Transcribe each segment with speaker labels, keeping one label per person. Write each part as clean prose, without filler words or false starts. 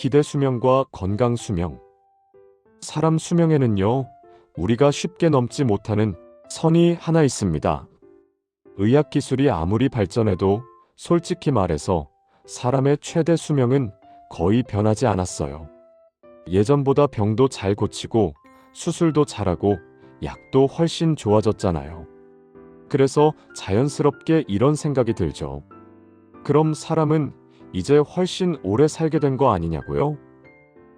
Speaker 1: 기대 수명과 건강 수명. 사람 수명에는요, 우리가 쉽게 넘지 못하는 선이 하나 있습니다. 의학 기술이 아무리 발전해도 솔직히 말해서 사람의 최대 수명은 거의 변하지 않았어요. 예전보다 병도 잘 고치고 수술도 잘하고 약도 훨씬 좋아졌잖아요. 그래서 자연스럽게 이런 생각이 들죠. 그럼 사람은 이제 훨씬 오래 살게 된 거 아니냐고요?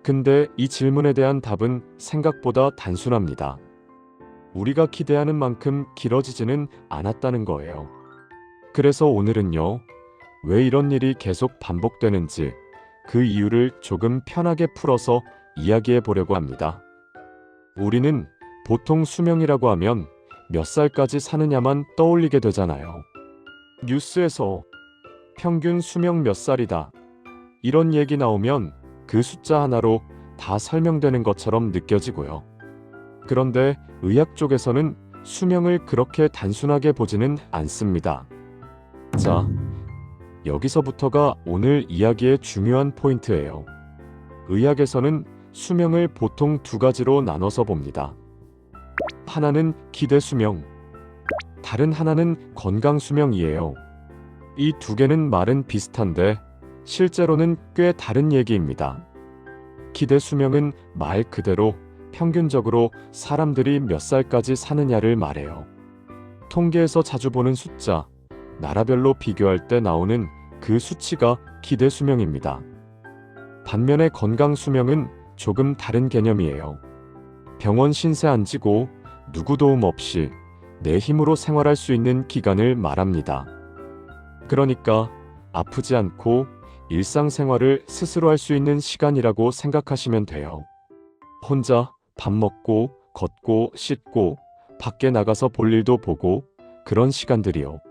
Speaker 1: 근데 이 질문에 대한 답은 생각보다 단순합니다. 우리가 기대하는 만큼 길어지지는 않았다는 거예요. 그래서 오늘은요, 왜 이런 일이 계속 반복되는지 그 이유를 조금 편하게 풀어서 이야기해 보려고 합니다. 우리는 보통 수명이라고 하면 몇 살까지 사느냐만 떠올리게 되잖아요. 뉴스에서 평균 수명 몇 살이다, 이런 얘기 나오면 그 숫자 하나로 다 설명되는 것처럼 느껴지고요. 그런데 의학 쪽에서는 수명을 그렇게 단순하게 보지는 않습니다. 자, 여기서부터가 오늘 이야기의 중요한 포인트예요. 의학에서는 수명을 보통 두 가지로 나눠서 봅니다. 하나는 기대 수명, 다른 하나는 건강 수명이에요. 이 두 개는 말은 비슷한데 실제로는 꽤 다른 얘기입니다. 기대 수명은 말 그대로 평균적으로 사람들이 몇 살까지 사느냐를 말해요. 통계에서 자주 보는 숫자, 나라별로 비교할 때 나오는 그 수치가 기대 수명입니다. 반면에 건강 수명은 조금 다른 개념이에요. 병원 신세 안 지고 누구 도움 없이 내 힘으로 생활할 수 있는 기간을 말합니다. 그러니까 아프지 않고 일상생활을 스스로 할 수 있는 시간이라고 생각하시면 돼요. 혼자 밥 먹고 걷고 씻고 밖에 나가서 볼 일도 보고 그런 시간들이요.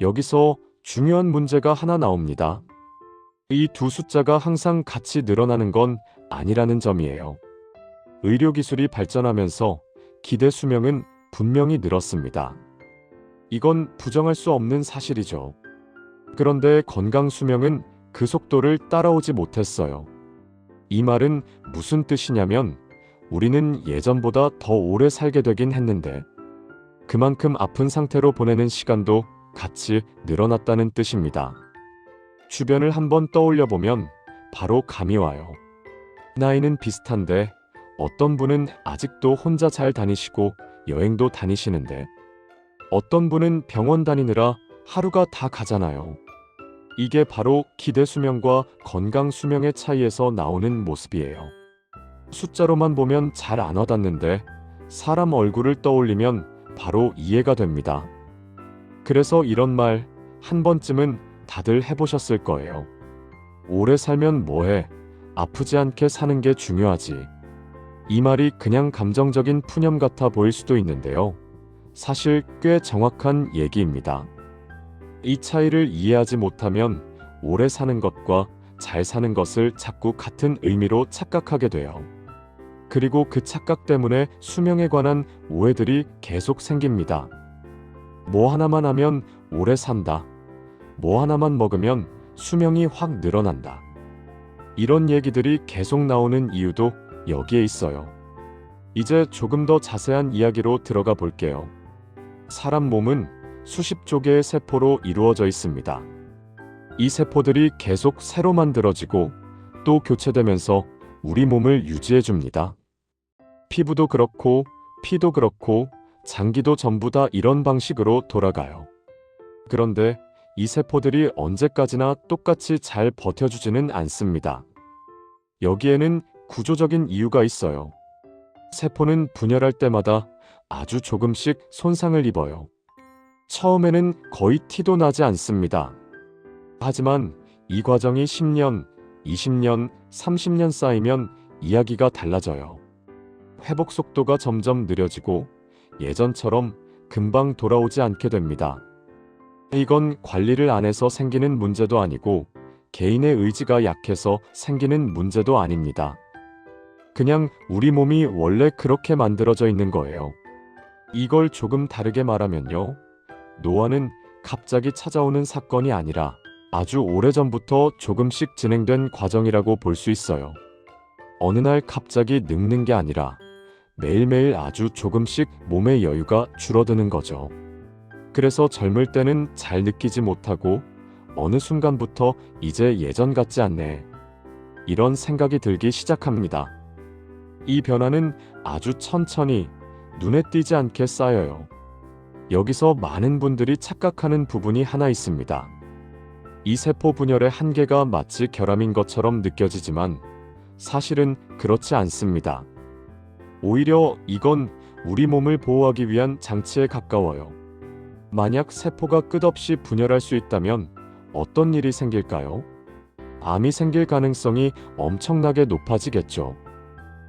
Speaker 1: 여기서 중요한 문제가 하나 나옵니다. 이 두 숫자가 항상 같이 늘어나는 건 아니라는 점이에요. 의료기술이 발전하면서 기대 수명은 분명히 늘었습니다. 이건 부정할 수 없는 사실이죠. 그런데 건강 수명은 그 속도를 따라오지 못했어요. 이 말은 무슨 뜻이냐면 우리는 예전보다 더 오래 살게 되긴 했는데 그만큼 아픈 상태로 보내는 시간도 같이 늘어났다는 뜻입니다. 주변을 한번 떠올려 보면 바로 감이 와요. 나이는 비슷한데 어떤 분은 아직도 혼자 잘 다니시고 여행도 다니시는데 어떤 분은 병원 다니느라 하루가 다 가잖아요. 이게 바로 기대 수명과 건강 수명의 차이에서 나오는 모습이에요. 숫자로만 보면 잘 안 와닿는데 사람 얼굴을 떠올리면 바로 이해가 됩니다. 그래서 이런 말 한 번쯤은 다들 해보셨을 거예요. 오래 살면 뭐해? 아프지 않게 사는 게 중요하지. 이 말이 그냥 감정적인 푸념 같아 보일 수도 있는데요. 사실 꽤 정확한 얘기입니다. 이 차이를 이해하지 못하면 오래 사는 것과 잘 사는 것을 자꾸 같은 의미로 착각하게 돼요. 그리고 그 착각 때문에 수명에 관한 오해들이 계속 생깁니다. 뭐 하나만 하면 오래 산다. 뭐 하나만 먹으면 수명이 확 늘어난다. 이런 얘기들이 계속 나오는 이유도 여기에 있어요. 이제 조금 더 자세한 이야기로 들어가 볼게요. 사람 몸은 수십조 개의 세포로 이루어져 있습니다. 이 세포들이 계속 새로 만들어지고 또 교체되면서 우리 몸을 유지해 줍니다. 피부도 그렇고 피도 그렇고 장기도 전부 다 이런 방식으로 돌아가요. 그런데 이 세포들이 언제까지나 똑같이 잘 버텨주지는 않습니다. 여기에는 구조적인 이유가 있어요. 세포는 분열할 때마다 아주 조금씩 손상을 입어요. 처음에는 거의 티도 나지 않습니다. 하지만 이 과정이 10년, 20년, 30년 쌓이면 이야기가 달라져요. 회복 속도가 점점 느려지고 예전처럼 금방 돌아오지 않게 됩니다. 이건 관리를 안 해서 생기는 문제도 아니고 개인의 의지가 약해서 생기는 문제도 아닙니다. 그냥 우리 몸이 원래 그렇게 만들어져 있는 거예요. 이걸 조금 다르게 말하면요. 노화는 갑자기 찾아오는 사건이 아니라 아주 오래전부터 조금씩 진행된 과정이라고 볼 수 있어요. 어느 날 갑자기 늙는 게 아니라 매일매일 아주 조금씩 몸의 여유가 줄어드는 거죠. 그래서 젊을 때는 잘 느끼지 못하고 어느 순간부터 이제 예전 같지 않네, 이런 생각이 들기 시작합니다. 이 변화는 아주 천천히 눈에 띄지 않게 쌓여요. 여기서 많은 분들이 착각하는 부분이 하나 있습니다. 이 세포 분열의 한계가 마치 결함인 것처럼 느껴지지만 사실은 그렇지 않습니다. 오히려 이건 우리 몸을 보호하기 위한 장치에 가까워요. 만약 세포가 끝없이 분열할 수 있다면 어떤 일이 생길까요? 암이 생길 가능성이 엄청나게 높아지겠죠.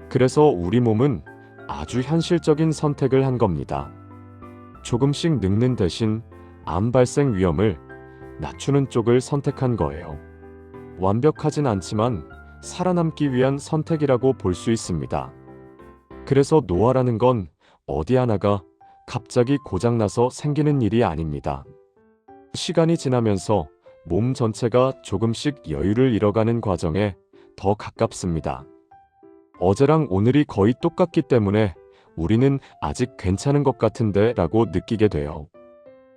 Speaker 1: 그래서 우리 몸은 아주 현실적인 선택을 한 겁니다. 조금씩 늙는 대신 암 발생 위험을 낮추는 쪽을 선택한 거예요. 완벽하진 않지만 살아남기 위한 선택이라고 볼 수 있습니다. 그래서 노화라는 건 어디 하나가 갑자기 고장나서 생기는 일이 아닙니다. 시간이 지나면서 몸 전체가 조금씩 여유를 잃어가는 과정에 더 가깝습니다. 어제랑 오늘이 거의 똑같기 때문에 우리는 아직 괜찮은 것 같은데 라고 느끼게 돼요.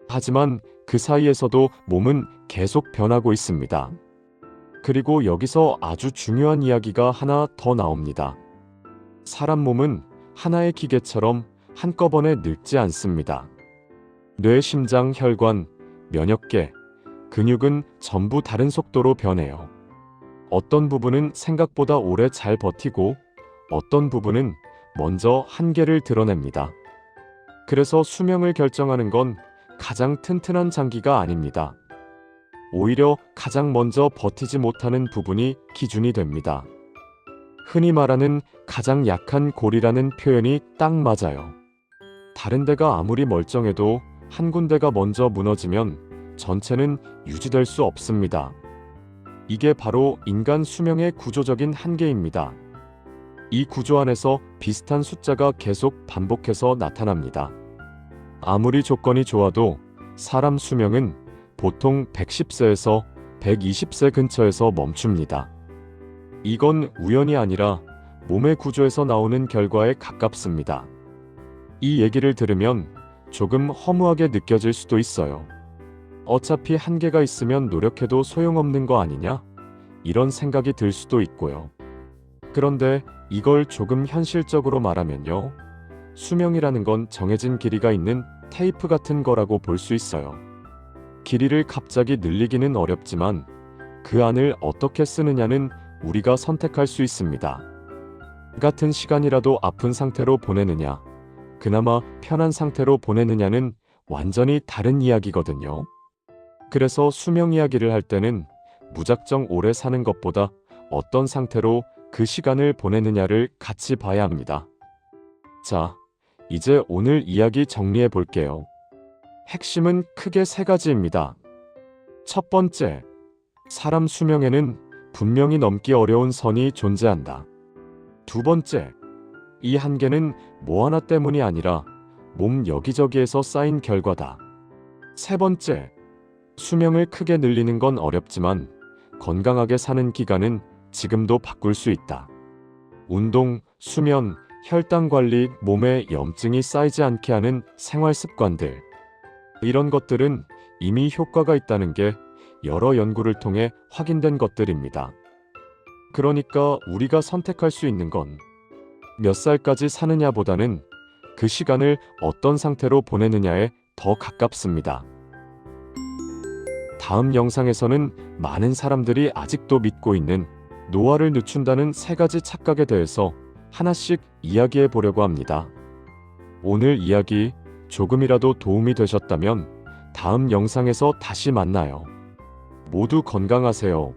Speaker 1: 하지만 그 사이에서도 몸은 계속 변하고 있습니다. 그리고 여기서 아주 중요한 이야기가 하나 더 나옵니다. 사람 몸은 하나의 기계처럼 한꺼번에 늙지 않습니다. 뇌, 심장, 혈관, 면역계, 근육은 전부 다른 속도로 변해요. 어떤 부분은 생각보다 오래 잘 버티고 어떤 부분은 먼저 한계를 드러냅니다. 그래서 수명을 결정하는 건 가장 튼튼한 장기가 아닙니다. 오히려 가장 먼저 버티지 못하는 부분이 기준이 됩니다. 흔히 말하는 가장 약한 골이라는 표현이 딱 맞아요. 다른 데가 아무리 멀쩡해도 한 군데가 먼저 무너지면 전체는 유지될 수 없습니다. 이게 바로 인간 수명의 구조적인 한계입니다. 이 구조 안에서 비슷한 숫자가 계속 반복해서 나타납니다. 아무리 조건이 좋아도 사람 수명은 보통 110세에서 120세 근처에서 멈춥니다. 이건 우연이 아니라 몸의 구조에서 나오는 결과에 가깝습니다. 이 얘기를 들으면 조금 허무하게 느껴질 수도 있어요. 어차피 한계가 있으면 노력해도 소용없는 거 아니냐? 이런 생각이 들 수도 있고요. 그런데 이걸 조금 현실적으로 말하면요. 수명이라는 건 정해진 길이가 있는 테이프 같은 거라고 볼 수 있어요. 길이를 갑자기 늘리기는 어렵지만 그 안을 어떻게 쓰느냐는 우리가 선택할 수 있습니다. 같은 시간이라도 아픈 상태로 보내느냐, 그나마 편한 상태로 보내느냐는 완전히 다른 이야기거든요. 그래서 수명 이야기를 할 때는 무작정 오래 사는 것보다 어떤 상태로 그 시간을 보내느냐를 같이 봐야 합니다. 자, 이제 오늘 이야기 정리해 볼게요. 핵심은 크게 세 가지입니다. 첫 번째, 사람 수명에는 분명히 넘기 어려운 선이 존재한다. 두 번째, 이 한계는 뭐 하나 때문이 아니라 몸 여기저기에서 쌓인 결과다. 세 번째, 수명을 크게 늘리는 건 어렵지만 건강하게 사는 기간은 지금도 바꿀 수 있다. 운동, 수면, 혈당 관리, 몸에 염증이 쌓이지 않게 하는 생활 습관들. 이런 것들은 이미 효과가 있다는 게 여러 연구를 통해 확인된 것들입니다. 그러니까 우리가 선택할 수 있는 건 몇 살까지 사느냐보다는 그 시간을 어떤 상태로 보내느냐에 더 가깝습니다. 다음 영상에서는 많은 사람들이 아직도 믿고 있는 노화를 늦춘다는 세 가지 착각에 대해서 하나씩 이야기해 보려고 합니다. 오늘 이야기 조금이라도 도움이 되셨다면 다음 영상에서 다시 만나요. 모두 건강하세요.